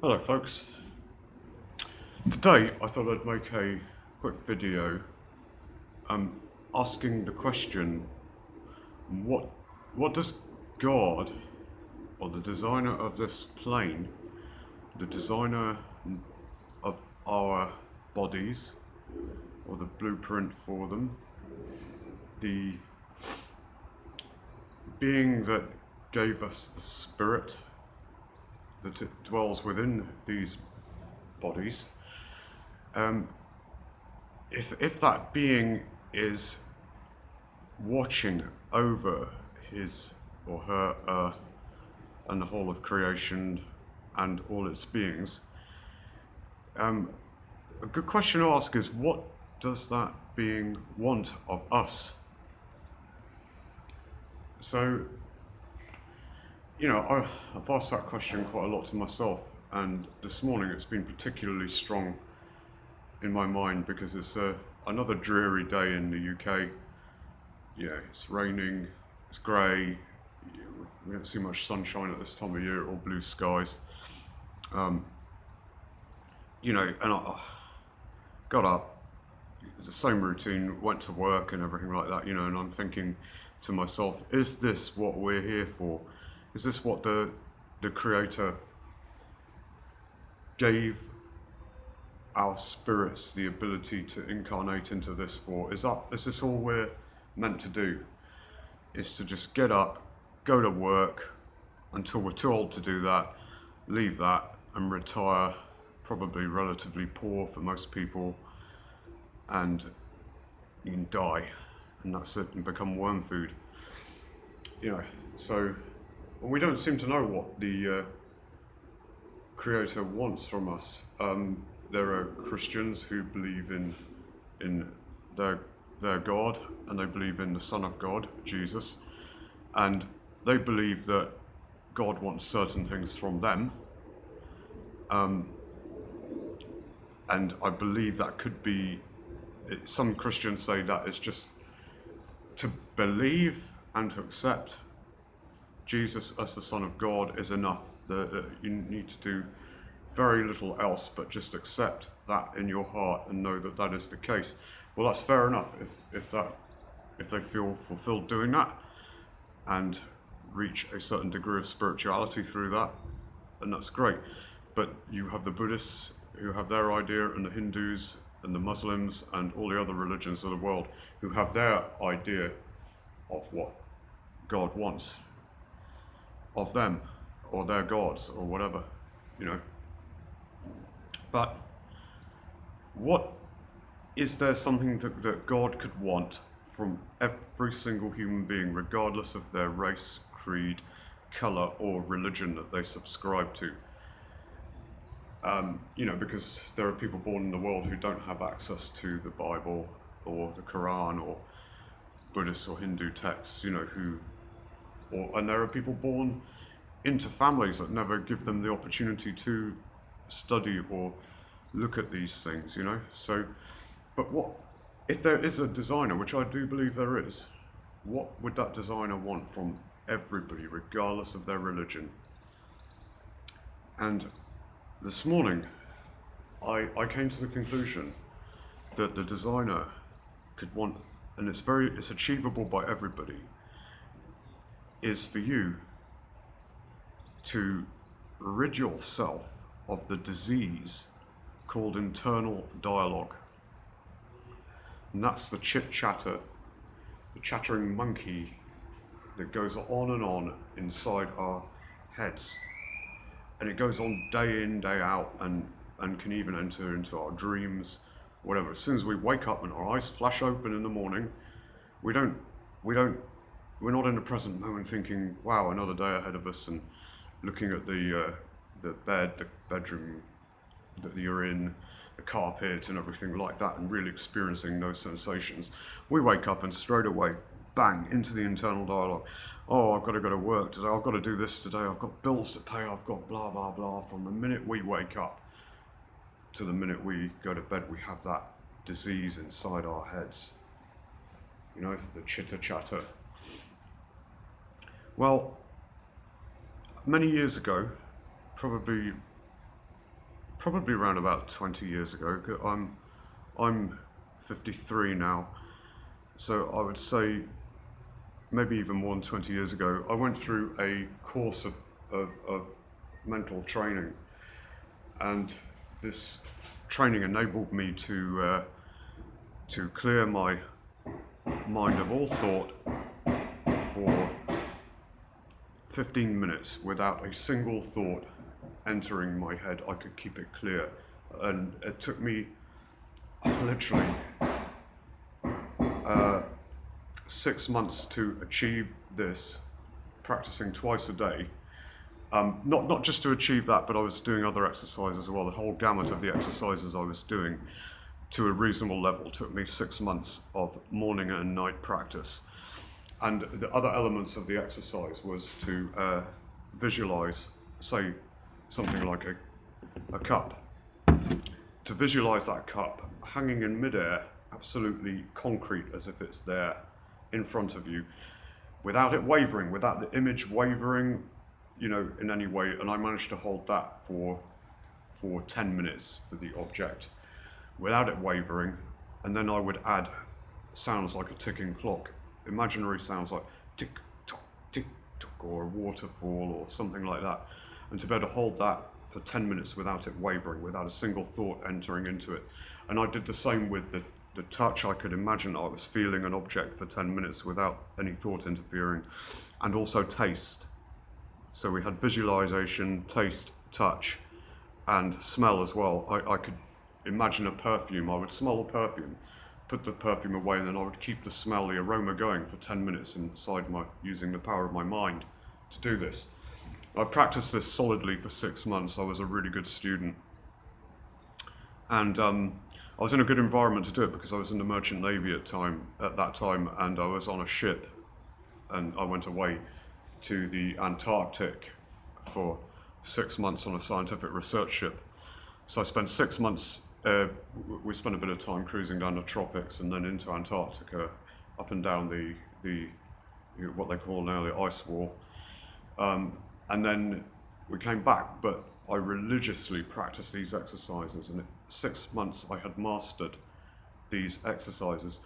Hello folks. Today I thought I'd make a quick video asking the question, what what does God, or the designer of this plane, the designer of our bodies, or the blueprint for them, the being that gave us the spirit that it dwells within these bodies, if that being is watching over his or her earth and the whole of creation and all its beings, a good question to ask is, what does that being want of us? So, I've asked that question quite a lot to myself, and this morning it's been particularly strong in my mind because it's another dreary day in the UK. It's raining, it's grey, we don't see much sunshine at this time of year, or blue skies. And I got up, the same routine, went to work and everything like that, and I'm thinking to myself, is this what we're here for? Is this what the Creator gave our spirits the ability to incarnate into this for? Is this all we're meant to do? Is to just get up, go to work until we're too old to do that, leave that and retire, probably relatively poor for most people, and you can die, and that's it, and become worm food. So we don't seem to know what the Creator wants from us. There are Christians who believe in their God, and they believe in the Son of God, Jesus, and they believe that God wants certain things from them. And I believe that could be, some Christians say that it's just to believe and to accept Jesus as the Son of God is enough. That you need to do very little else but just accept that in your heart and know that that is the case. Well, that's fair enough if they feel fulfilled doing that and reach a certain degree of spirituality through that, and that's great. But you have the Buddhists who have their idea, and the Hindus and the Muslims and all the other religions of the world who have their idea of what God wants of them, or their gods, or whatever, But is there something that God could want from every single human being, regardless of their race, creed, colour, or religion that they subscribe to? Because there are people born in the world who don't have access to the Bible or the Quran or Buddhist or Hindu texts, and there are people born into families that never give them the opportunity to study or look at these things, So, but what if there is a designer, which I do believe there is? What would that designer want from everybody, regardless of their religion? And this morning, I came to the conclusion that the designer could want, and it's achievable by everybody, is for you to rid yourself of the disease called internal dialogue. And that's the chit-chatter, the chattering monkey that goes on and on inside our heads. And it goes on day in, day out, and can even enter into our dreams, whatever. As soon as we wake up and our eyes flash open in the morning, we're not in the present moment thinking, wow, another day ahead of us, and looking at the bed, the bedroom that you're in, the carpet and everything like that, and really experiencing those sensations. We wake up and straight away, bang, into the internal dialogue. Oh, I've got to go to work today, I've got to do this today, I've got bills to pay, I've got blah, blah, blah. From the minute we wake up to the minute we go to bed, we have that disease inside our heads. The chitter-chatter. Well, many years ago, probably probably around about 20 years ago. I'm 53 now, so I would say maybe even more than 20 years ago, I went through a course of mental training, and this training enabled me to clear my mind of all thought for 15 minutes without a single thought entering my head. I could keep it clear, and it took me literally 6 months to achieve this, practicing twice a day. Not just to achieve that, but I was doing other exercises as well. The whole gamut of the exercises I was doing to a reasonable level took me 6 months of morning and night practice. And the other elements of the exercise was to visualize, say, something like a cup. To visualize that cup hanging in midair, absolutely concrete, as if it's there in front of you, without it wavering, without the image wavering, in any way. And I managed to hold that for 10 minutes with the object, without it wavering. And then I would add sounds like a ticking clock, imaginary sounds like tick tock, or a waterfall or something like that. And to be able to hold that for 10 minutes without it wavering, without a single thought entering into it. And I did the same with the touch. I could imagine I was feeling an object for 10 minutes without any thought interfering. And also taste. So we had visualization, taste, touch, and smell as well. I could imagine a perfume. I would smell a perfume, put the perfume away, and then I would keep the smell, the aroma going for 10 minutes inside using the power of my mind to do this. I practiced this solidly for 6 months. I was a really good student. And I was in a good environment to do it because I was in the Merchant Navy at that time, and I was on a ship, and I went away to the Antarctic for 6 months on a scientific research ship. So I spent 6 months, we spent a bit of time cruising down the tropics and then into Antarctica, up and down the what they call now the ice wall. And then we came back, but I religiously practiced these exercises, and in 6 months I had mastered these exercises,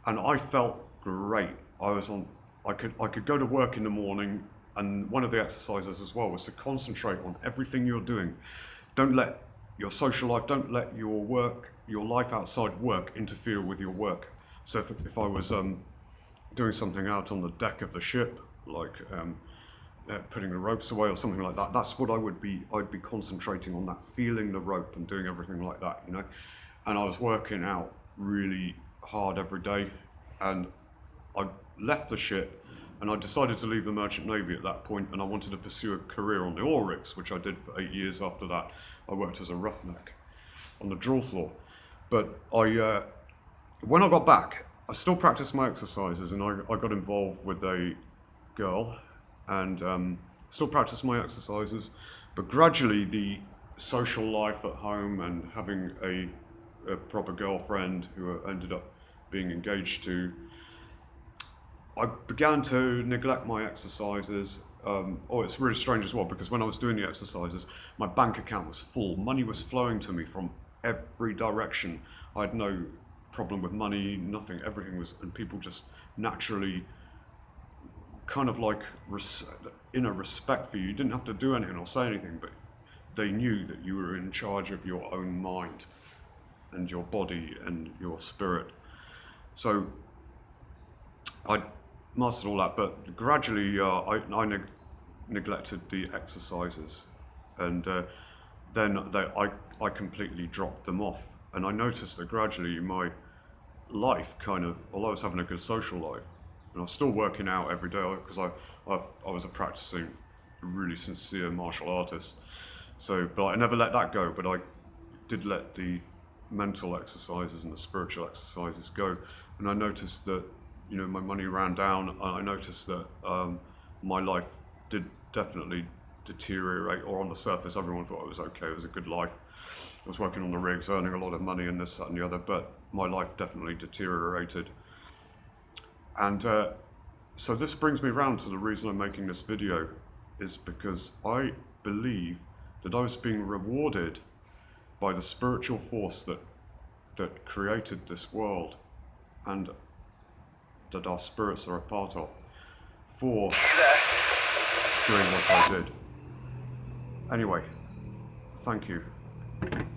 and I felt great. I could go to work in the morning, and one of the exercises as well was to concentrate on everything you're doing. Don't let your social life, don't let your work, your life outside work interfere with your work. So if I was doing something out on the deck of the ship, like putting the ropes away or something like that, that's what I'd be concentrating on, that, feeling the rope and doing everything like that, And I was working out really hard every day, and I left the ship, and I decided to leave the Merchant Navy at that point, and I wanted to pursue a career on the oil rigs, which I did for 8 years after that. I worked as a roughneck on the drill floor. But when I got back, I still practiced my exercises, and I got involved with a girl, and still practiced my exercises, but gradually the social life at home and having a proper girlfriend who I ended up being engaged to, I began to neglect my exercises. It's really strange as well, because when I was doing the exercises, my bank account was full. Money was flowing to me from every direction. I had no problem with money, nothing, everything was, and people just naturally kind of like in a respect for you. You didn't have to do anything or say anything, but they knew that you were in charge of your own mind and your body and your spirit. So I mastered all that, but gradually I neglected the exercises, and then I completely dropped them off. And I noticed that gradually my life although I was having a good social life, and I was still working out every day, because I was a practicing, really sincere martial artist. So, but I never let that go, but I did let the mental exercises and the spiritual exercises go. And I noticed that, my money ran down. I noticed that my life did definitely deteriorate, or on the surface everyone thought it was okay, it was a good life. I was working on the rigs, earning a lot of money and this, that and the other, but my life definitely deteriorated. And so this brings me round to the reason I'm making this video, is because I believe that I was being rewarded by the spiritual force that created this world and that our spirits are a part of, for doing what I did. Anyway, thank you.